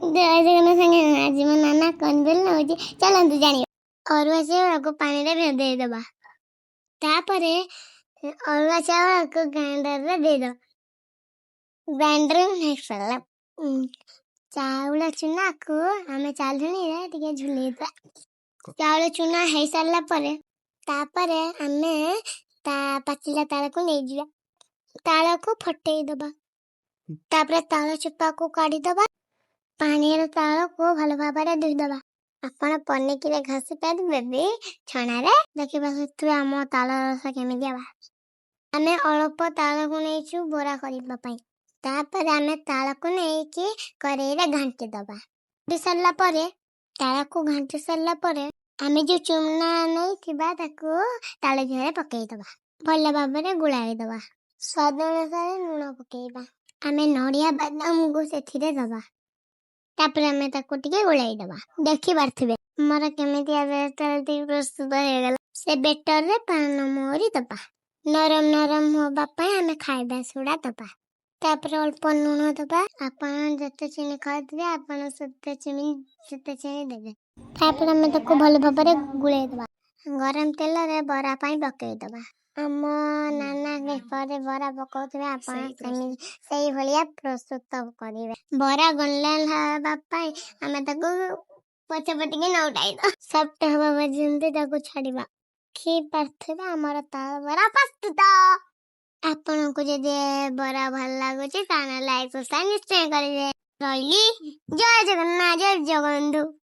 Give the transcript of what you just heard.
जय जगन्नाथ संगे आज मो नाना कौन बेल नौजी चलंतु जानियो। अरुआ चावल को पानी रे भेदे दबा। तापरे अरुआ चावल को ग्राइंडर रे दे दो। ग्राइंडर में सरला चावल चुना को हमें चालनी रे टिके झुले दबा। चावल चुना है सरला परे तापरे हमें ता पचिला ताल को ले जिया। ताल को फटे दबा। तापरे ताल चुप्पा को काढ़ी दबा। पानी रे ताल को भलो भाबरे धोई दबा। आपण पन्ने किरे घासी पाद बेबी छणा रे देखिबा तू आम ताल रस केमि दियाबा। हमें अल्प ताल को नेचु बोरा करिबा पई। तापर हमें ताल को नेकी करेई रे घांटी दबा। घांटी सरला परे ताल को घांटी सरला परे हमें जो चुना नहीं थिबा ताको ताल घरे पकेई दबा। भलो भाबरे गुळाई दबा। स्वाद अनुसार लूण पकेइबा। हमें नडिया बादाम को सेथिरे दबा। तापर हमें ताको टिके गुळाई दबा। देखि बारथिबे हमरा केमिति आबे प्रस्तुत हो गेला। से बेटर रे पान मोरी दबा। नरम नरम होबा पई हमें खाइबा सोडा दबा। तापर अल्प लूण दबा। आपण जते चीनी खाइबे आपण सते चीनी देबे। तापर हमें ताको भलो भाबरे गुळाई दबा। गरम तेल रे बरा पई पकेई दबा। हम नाना के परे बरा पकाउथबे आपण सही भलिया प्रस्तुत करिवे। बरा गनलाल हबा पई हमें ताको पछे पटिके न उठाई दो। सॉफ्ट हवा बजंते ताको छाड़ीबा। खी पारथबे हमर ताल बरा प्रस्तुत। आपण को जदि बरा भल लागुची ताना लाइक सब्सक्राइब निश्चय करिवे। रहिली जय जगन्नाथ जय जगबंधु।